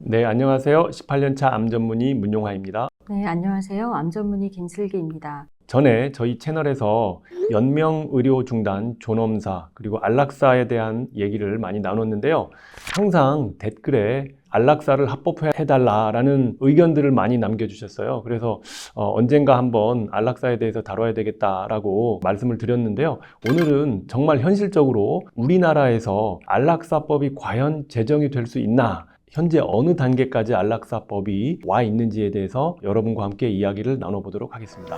네, 안녕하세요. 18년차 암 전문의 문용하입니다. 네, 안녕하세요. 암 전문의 김슬기입니다. 전에 저희 채널에서 연명 의료 중단, 존엄사, 그리고 안락사에 대한 얘기를 많이 나눴는데요. 항상 댓글에 안락사를 합법화해달라라는 의견들을 많이 남겨주셨어요. 그래서 언젠가 한번 안락사에 대해서 다뤄야 되겠다라고 말씀을 드렸는데요. 오늘은 정말 현실적으로 우리나라에서 안락사법이 과연 제정이 될 수 있나? 현재 어느 단계까지 안락사법이 와 있는지에 대해서 여러분과 함께 이야기를 나눠보도록 하겠습니다.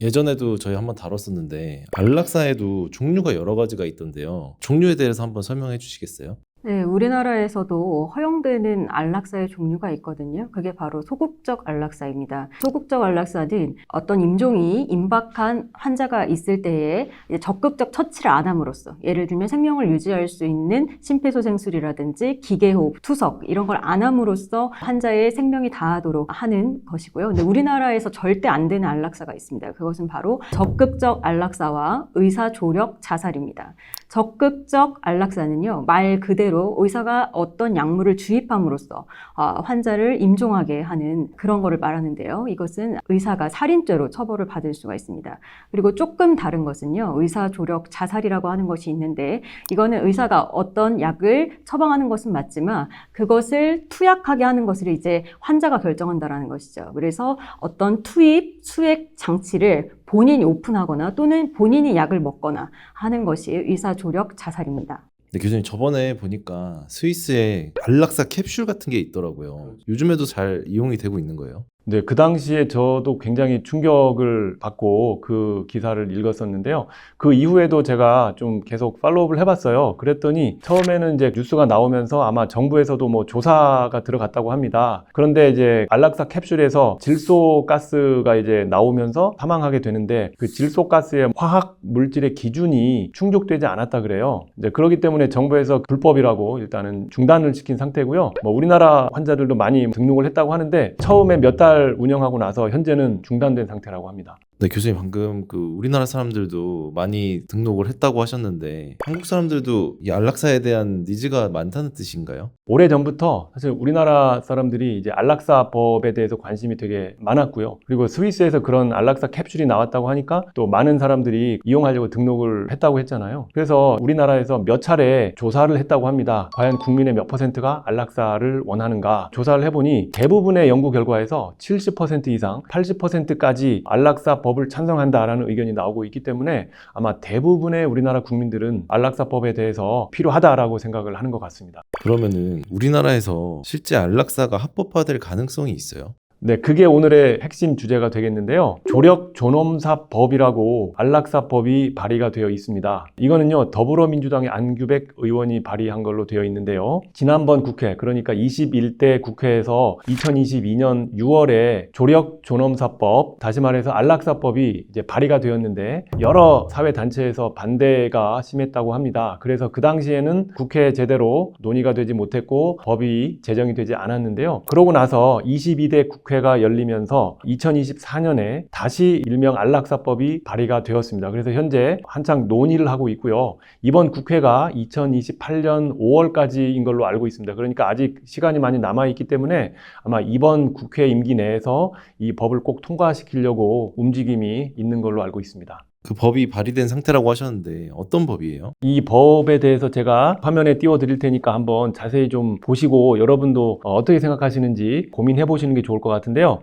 예전에도 저희 한번 다뤘었는데 안락사에도 종류가 여러 가지가 있던데요. 종류에 대해서 한번 설명해 주시겠어요? 네, 우리나라에서도 허용되는 안락사의 종류가 있거든요. 그게 바로 소극적 안락사입니다. 소극적 안락사는 어떤 임종이 임박한 환자가 있을 때에 적극적 처치를 안 함으로써, 예를 들면 생명을 유지할 수 있는 심폐소생술이라든지 기계호흡, 투석 이런 걸 안 함으로써 환자의 생명이 다하도록 하는 것이고요. 근데 우리나라에서 절대 안 되는 안락사가 있습니다. 그것은 바로 적극적 안락사와 의사조력 자살입니다. 적극적 안락사는요, 말 그대로 의사가 어떤 약물을 주입함으로써 환자를 임종하게 하는 그런 거를 말하는데요. 이것은 의사가 살인죄로 처벌을 받을 수가 있습니다. 그리고 조금 다른 것은요, 의사조력 자살이라고 하는 것이 있는데, 이거는 의사가 어떤 약을 처방하는 것은 맞지만 그것을 투약하게 하는 것을 이제 환자가 결정한다라는 것이죠. 그래서 어떤 투입, 수액 장치를 본인이 오픈하거나 또는 본인이 약을 먹거나 하는 것이 의사조력 자살입니다. 네, 교수님 저번에 보니까 스위스에 안락사 캡슐 같은 게 있더라고요. 요즘에도 잘 이용이 되고 있는 거예요? 네, 그 당시에 저도 굉장히 충격을 받고 그 기사를 읽었었는데요. 그 이후에도 제가 좀 계속 팔로우업을 해봤어요. 그랬더니 처음에는 이제 뉴스가 나오면서 아마 정부에서도 뭐 조사가 들어갔다고 합니다. 그런데 이제 안락사 캡슐에서 질소가스가 이제 나오면서 사망하게 되는데, 그 질소가스의 화학 물질의 기준이 충족되지 않았다 그래요. 이제 그렇기 때문에 정부에서 불법이라고 일단은 중단을 시킨 상태고요. 뭐 우리나라 환자들도 많이 등록을 했다고 하는데 처음에 몇 달 운영하고 나서 현재는 중단된 상태라고 합니다. 네, 교수님 방금 그 우리나라 사람들도 많이 등록을 했다고 하셨는데 한국 사람들도 이 안락사에 대한 니즈가 많다는 뜻인가요? 오래전부터 사실 우리나라 사람들이 이제 안락사법에 대해서 관심이 되게 많았고요. 그리고 스위스에서 그런 안락사 캡슐이 나왔다고 하니까 또 많은 사람들이 이용하려고 등록을 했다고 했잖아요. 그래서 우리나라에서 몇 차례 조사를 했다고 합니다. 과연 국민의 몇 퍼센트가 안락사를 원하는가 조사를 해보니 대부분의 연구 결과에서 70% 이상, 80%까지 안락사법을 찬성한다라는 의견이 나오고 있기 때문에 아마 대부분의 우리나라 국민들은 안락사법에 대해서 필요하다라고 생각을 하는 것 같습니다. 그러면은 우리나라에서 실제 안락사가 합법화될 가능성이 있어요? 네, 그게 오늘의 핵심 주제가 되겠는데요. 조력 존엄사법이라고 안락사법이 발의가 되어 있습니다. 이거는요, 더불어민주당의 안규백 의원이 발의한 걸로 되어 있는데요. 지난번 국회, 그러니까 21대 국회에서 2022년 6월에 조력 존엄사법, 다시 말해서 안락사법이 이제 발의가 되었는데 여러 사회단체에서 반대가 심했다고 합니다. 그래서 그 당시에는 국회에 제대로 논의가 되지 못했고 법이 제정이 되지 않았는데요. 그러고 나서 22대 국회가 열리면서 2024년에 다시 일명 안락사법이 발의가 되었습니다. 그래서 현재 한창 논의를 하고 있고요. 이번 국회가 2028년 5월까지인 걸로 알고 있습니다. 그러니까 아직 시간이 많이 남아있기 때문에 아마 이번 국회 임기 내에서 이 법을 꼭 통과시키려고 움직임이 있는 걸로 알고 있습니다. 그 법이 발의된 상태라고 하셨는데 어떤 법이에요? 이 법에 대해서 제가 화면에 띄워 드릴 테니까 한번 자세히 좀 보시고 여러분도 어떻게 생각하시는지 고민해 보시는 게 좋을 것 같은데요.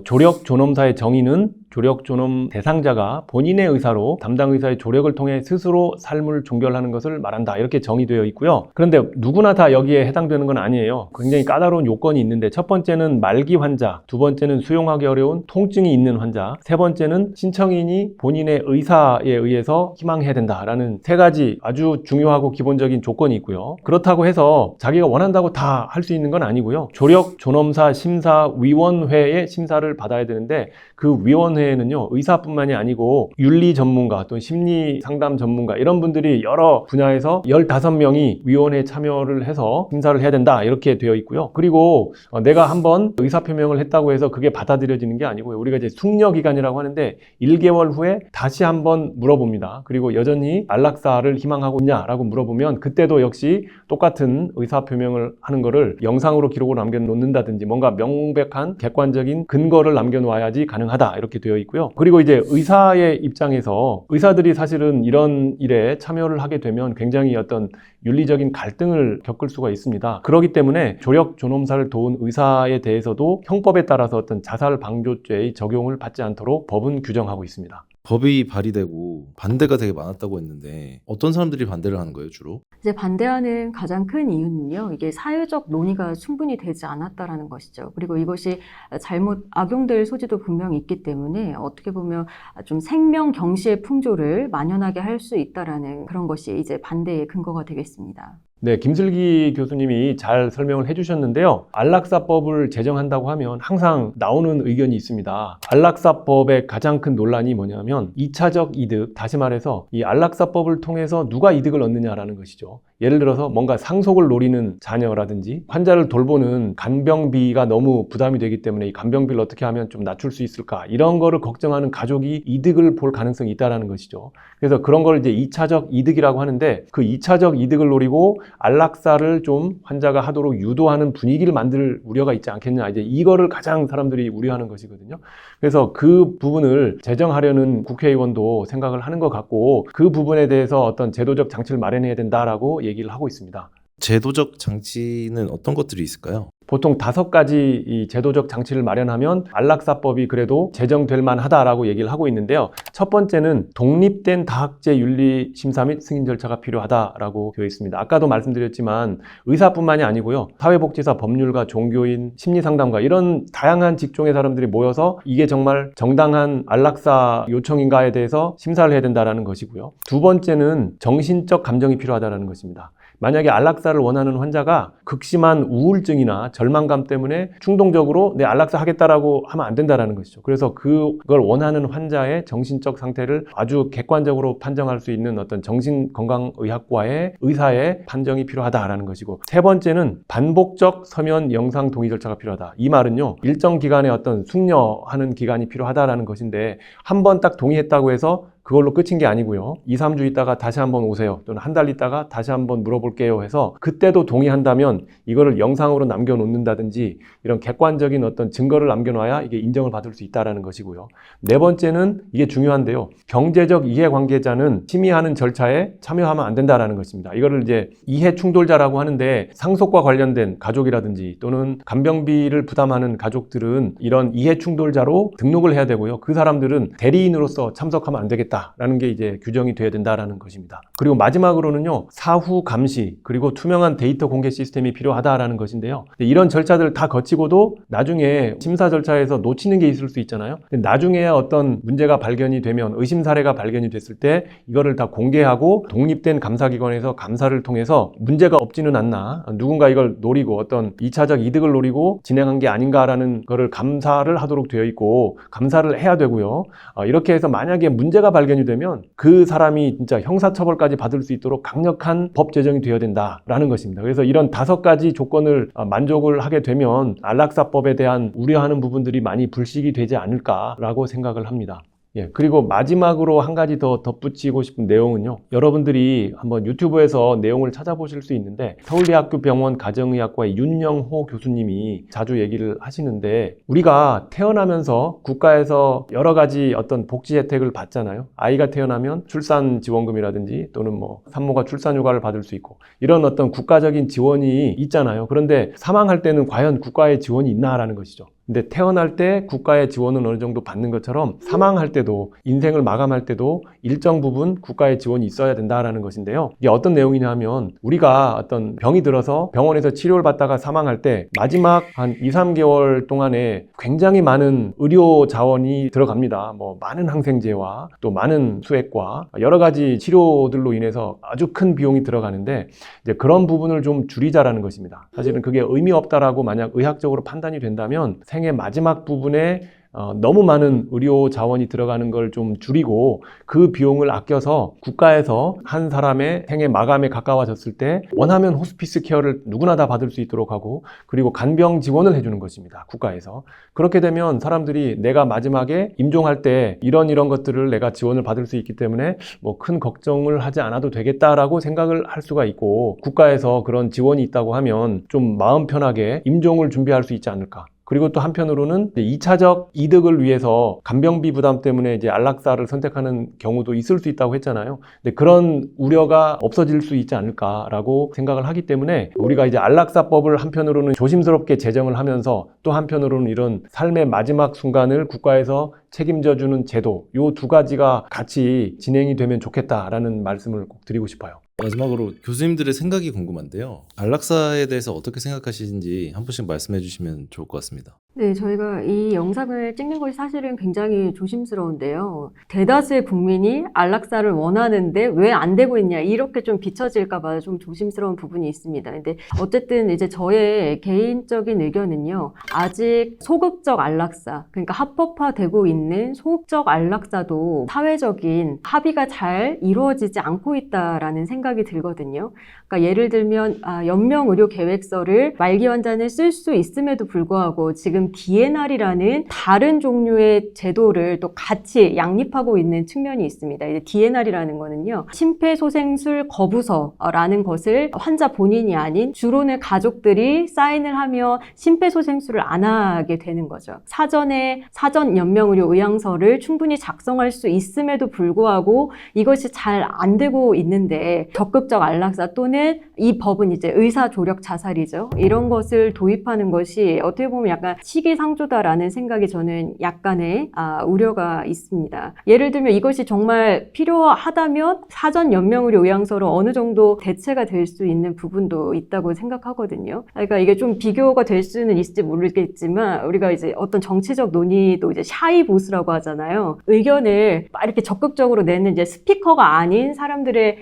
조력 존엄사의 정의는 조력 존엄 대상자가 본인의 의사로 담당 의사의 조력을 통해 스스로 삶을 종결하는 것을 말한다, 이렇게 정의되어 있고요. 그런데 누구나 다 여기에 해당되는 건 아니에요. 굉장히 까다로운 요건이 있는데, 첫 번째는 말기 환자, 두 번째는 수용하기 어려운 통증이 있는 환자, 세 번째는 신청인이 본인의 의사에 의해서 희망해야 된다라는 세 가지 아주 중요하고 기본적인 조건이 있고요. 그렇다고 해서 자기가 원한다고 다 할 수 있는 건 아니고요. 조력 존엄사 심사위원회의 심사를 받아야 되는데 그 위원회 위원회에는요, 의사뿐만이 아니고 윤리 전문가 또는 심리 상담 전문가 이런 분들이 여러 분야에서 15명이 위원회에 참여를 해서 심사를 해야 된다 이렇게 되어 있고요. 그리고 내가 한번 의사표명을 했다고 해서 그게 받아들여지는 게 아니고요. 우리가 이제 숙려기간이라고 하는데 1개월 후에 다시 한번 물어봅니다. 그리고 여전히 안락사를 희망하고 있냐라고 물어보면 그때도 역시 똑같은 의사표명을 하는 거를 영상으로 기록으로 남겨놓는다든지 뭔가 명백한 객관적인 근거를 남겨놓아야지 가능하다 이렇게 되어 있고요. 그리고 이제 의사의 입장에서 의사들이 사실은 이런 일에 참여를 하게 되면 굉장히 어떤 윤리적인 갈등을 겪을 수가 있습니다. 그렇기 때문에 조력 존엄사를 도운 의사에 대해서도 형법에 따라서 어떤 자살 방조죄의 적용을 받지 않도록 법은 규정하고 있습니다. 법이 발의되고 반대가 되게 많았다고 했는데 어떤 사람들이 반대를 하는 거예요, 주로? 이제 반대하는 가장 큰 이유는요, 이게 사회적 논의가 충분히 되지 않았다라는 것이죠. 그리고 이것이 잘못 악용될 소지도 분명히 있기 때문에 어떻게 보면 좀 생명 경시의 풍조를 만연하게 할 수 있다라는 그런 것이 이제 반대의 근거가 되겠습니다. 네, 김슬기 교수님이 잘 설명을 해주셨는데요. 안락사법을 제정한다고 하면 항상 나오는 의견이 있습니다. 안락사법의 가장 큰 논란이 뭐냐면 2차적 이득, 다시 말해서 이 안락사법을 통해서 누가 이득을 얻느냐라는 것이죠. 예를 들어서 뭔가 상속을 노리는 자녀라든지 환자를 돌보는 간병비가 너무 부담이 되기 때문에 이 간병비를 어떻게 하면 좀 낮출 수 있을까, 이런 거를 걱정하는 가족이 이득을 볼 가능성이 있다는 것이죠. 그래서 그런 걸 이제 2차적 이득이라고 하는데, 그 2차적 이득을 노리고 안락사를 좀 환자가 하도록 유도하는 분위기를 만들 우려가 있지 않겠냐, 이제 이거를 가장 사람들이 우려하는 것이거든요. 그래서 그 부분을 제정하려는 국회의원도 생각을 하는 것 같고, 그 부분에 대해서 어떤 제도적 장치를 마련해야 된다라고 얘기를 하고 있습니다. 제도적 장치는 어떤 것들이 있을까요? 보통 5가지 이 제도적 장치를 마련하면 안락사법이 그래도 제정될 만하다라고 얘기를 하고 있는데요. 첫 번째는 독립된 다학제 윤리 심사 및 승인 절차가 필요하다라고 되어 있습니다. 아까도 말씀드렸지만 의사뿐만이 아니고요, 사회복지사, 법률가, 종교인, 심리상담가 이런 다양한 직종의 사람들이 모여서 이게 정말 정당한 안락사 요청인가에 대해서 심사를 해야 된다는 것이고요. 두 번째는 정신적 감정이 필요하다는 것입니다. 만약에 안락사를 원하는 환자가 극심한 우울증이나 절망감 때문에 충동적으로 내 안락사 하겠다라고 하면 안 된다는 것이죠. 그래서 그걸 원하는 환자의 정신적 상태를 아주 객관적으로 판정할 수 있는 어떤 정신건강의학과의 의사의 판정이 필요하다라는 것이고, 세 번째는 반복적 서면 영상 동의 절차가 필요하다. 이 말은요, 일정 기간의 어떤 숙려하는 기간이 필요하다라는 것인데, 한 번 딱 동의했다고 해서 그걸로 끝인 게 아니고요, 2, 3주 있다가 다시 한번 오세요, 또는 한 달 있다가 다시 한번 물어볼게요 해서 그때도 동의한다면 이거를 영상으로 남겨놓는다든지 이런 객관적인 어떤 증거를 남겨놔야 이게 인정을 받을 수 있다는 것이고요. 네 번째는 이게 중요한데요, 경제적 이해관계자는 심의하는 절차에 참여하면 안 된다는 것입니다. 이거를 이제 이해충돌자라고 하는데, 상속과 관련된 가족이라든지 또는 간병비를 부담하는 가족들은 이런 이해충돌자로 등록을 해야 되고요, 그 사람들은 대리인으로서 참석하면 안 되겠다 라는 게 이제 규정이 돼야 된다라는 것입니다. 그리고 마지막으로는요, 사후 감시 그리고 투명한 데이터 공개 시스템이 필요하다라는 것인데요, 이런 절차들을 다 거치고도 나중에 심사 절차에서 놓치는 게 있을 수 있잖아요. 나중에 어떤 문제가 발견이 되면, 의심 사례가 발견이 됐을 때 이거를 다 공개하고 독립된 감사기관에서 감사를 통해서 문제가 없지는 않나, 누군가 이걸 노리고 어떤 2차적 이득을 노리고 진행한 게 아닌가라는 거를 감사를 하도록 되어 있고 감사를 해야 되고요. 이렇게 해서 만약에 문제가 발견이 되면 그 사람이 진짜 형사처벌까지 받을 수 있도록 강력한 법 제정이 되어야 된다라는 것입니다. 그래서 이런 5가지 조건을 만족을 하게 되면 안락사법에 대한 우려하는 부분들이 많이 불식이 되지 않을까라고 생각을 합니다. 그리고 마지막으로 한 가지 더 덧붙이고 싶은 내용은요, 여러분들이 한번 유튜브에서 내용을 찾아보실 수 있는데, 서울대학교 병원 가정의학과의 윤영호 교수님이 자주 얘기를 하시는데, 우리가 태어나면서 국가에서 여러 가지 어떤 복지 혜택을 받잖아요. 아이가 태어나면 출산 지원금이라든지 또는 뭐 산모가 출산휴가를 받을 수 있고 이런 어떤 국가적인 지원이 있잖아요. 그런데 사망할 때는 과연 국가의 지원이 있나라는 것이죠. 근데 태어날 때 국가의 지원은 어느 정도 받는 것처럼 사망할 때도, 인생을 마감할 때도 일정 부분 국가의 지원이 있어야 된다라는 것인데요. 이게 어떤 내용이냐 하면, 우리가 어떤 병이 들어서 병원에서 치료를 받다가 사망할 때 마지막 한 2, 3개월 동안에 굉장히 많은 의료 자원이 들어갑니다. 뭐 많은 항생제와 또 많은 수액과 여러 가지 치료들로 인해서 아주 큰 비용이 들어가는데, 이제 그런 부분을 좀 줄이자라는 것입니다. 사실은 그게 의미 없다라고 만약 의학적으로 판단이 된다면 생의 마지막 부분에 너무 많은 의료 자원이 들어가는 걸 좀 줄이고 그 비용을 아껴서 국가에서 한 사람의 생애 마감에 가까워졌을 때 원하면 호스피스 케어를 누구나 다 받을 수 있도록 하고 그리고 간병 지원을 해주는 것입니다. 국가에서. 그렇게 되면 사람들이 내가 마지막에 임종할 때 이런 것들을 내가 지원을 받을 수 있기 때문에 뭐 큰 걱정을 하지 않아도 되겠다라고 생각을 할 수가 있고 국가에서 그런 지원이 있다고 하면 좀 마음 편하게 임종을 준비할 수 있지 않을까. 그리고 또 한편으로는 2차적 이득을 위해서 간병비 부담 때문에 이제 안락사를 선택하는 경우도 있을 수 있다고 했잖아요. 근데 그런 우려가 없어질 수 있지 않을까라고 생각을 하기 때문에 우리가 이제 안락사법을 한편으로는 조심스럽게 제정을 하면서 또 한편으로는 이런 삶의 마지막 순간을 국가에서 책임져주는 제도, 요 두 가지가 같이 진행이 되면 좋겠다라는 말씀을 꼭 드리고 싶어요. 마지막으로 교수님들의 생각이 궁금한데요. 안락사에 대해서 어떻게 생각하시는지 한 분씩 말씀해 주시면 좋을 것 같습니다. 네, 저희가 이 영상을 찍는 것이 사실은 굉장히 조심스러운데요. 대다수의 국민이 안락사를 원하는데 왜 안 되고 있냐, 이렇게 좀 비춰질까 봐 좀 조심스러운 부분이 있습니다. 근데 어쨌든 이제 저의 개인적인 의견은요. 아직 소극적 안락사, 그러니까 합법화되고 있는 소극적 안락사도 사회적인 합의가 잘 이루어지지 않고 있다라는 생각이 들거든요. 그러니까 예를 들면 연명의료계획서를 말기 환자는 쓸 수 있음에도 불구하고 지금 DNR이라는 다른 종류의 제도를 또 같이 양립하고 있는 측면이 있습니다. 이제 DNR이라는 거는요, 심폐소생술 거부서라는 것을 환자 본인이 아닌 주론의 가족들이 사인을 하며 심폐소생술을 안 하게 되는 거죠. 사전에 사전 연명의료 의향서를 충분히 작성할 수 있음에도 불구하고 이것이 잘 안 되고 있는데 적극적 안락사 또는 이 법은 이제 의사 조력 자살이죠. 이런 것을 도입하는 것이 어떻게 보면 약간 시기상조다라는 생각이 저는 약간의 우려가 있습니다. 예를 들면 이것이 정말 필요하다면 사전 연명의료 의향서로 어느 정도 대체가 될 수 있는 부분도 있다고 생각하거든요. 그러니까 이게 좀 비교가 될 수는 있을지 모르겠지만 우리가 이제 어떤 정치적 논의도 이제 샤이 보스라고 하잖아요. 의견을 막 이렇게 적극적으로 내는 이제 스피커가 아닌 사람들의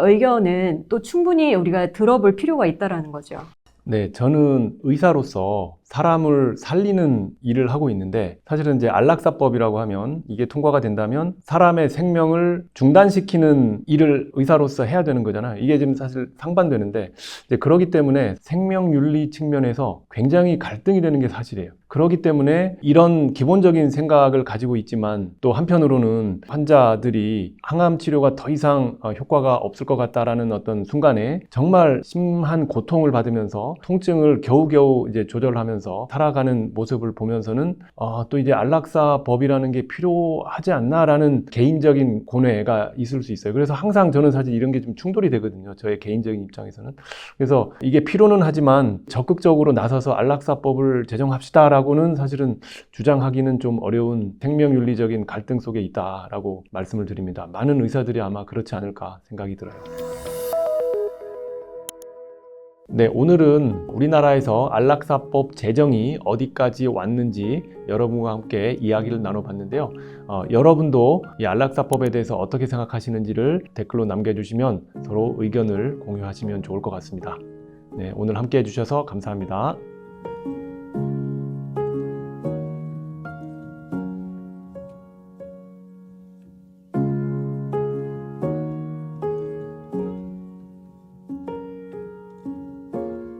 의견은 또 충분히 우리가 들어볼 필요가 있다라는 거죠. 네, 저는 의사로서 사람을 살리는 일을 하고 있는데 사실은 이제 안락사법이라고 하면 이게 통과가 된다면 사람의 생명을 중단시키는 일을 의사로서 해야 되는 거잖아요. 이게 지금 사실 상반되는데 이제 그러기 때문에 생명윤리 측면에서 굉장히 갈등이 되는 게 사실이에요. 그러기 때문에 이런 기본적인 생각을 가지고 있지만 또 한편으로는 환자들이 항암 치료가 더 이상 효과가 없을 것 같다라는 어떤 순간에 정말 심한 고통을 받으면서 통증을 겨우겨우 이제 조절하면서 살아가는 모습을 보면서는 또 이제 안락사법이라는 게 필요하지 않나라는 개인적인 고뇌가 있을 수 있어요. 그래서 항상 저는 사실 이런 게 좀 충돌이 되거든요. 저의 개인적인 입장에서는. 그래서 이게 필요는 하지만 적극적으로 나서서 안락사법을 제정합시다라고는 사실은 주장하기는 좀 어려운 생명윤리적인 갈등 속에 있다라고 말씀을 드립니다. 많은 의사들이 아마 그렇지 않을까 생각이 들어요. 네, 오늘은 우리나라에서 안락사법 제정이 어디까지 왔는지 여러분과 함께 이야기를 나눠봤는데요. 여러분도 이 안락사법에 대해서 어떻게 생각하시는지를 댓글로 남겨주시면 서로 의견을 공유하시면 좋을 것 같습니다. 네, 오늘 함께 해주셔서 감사합니다.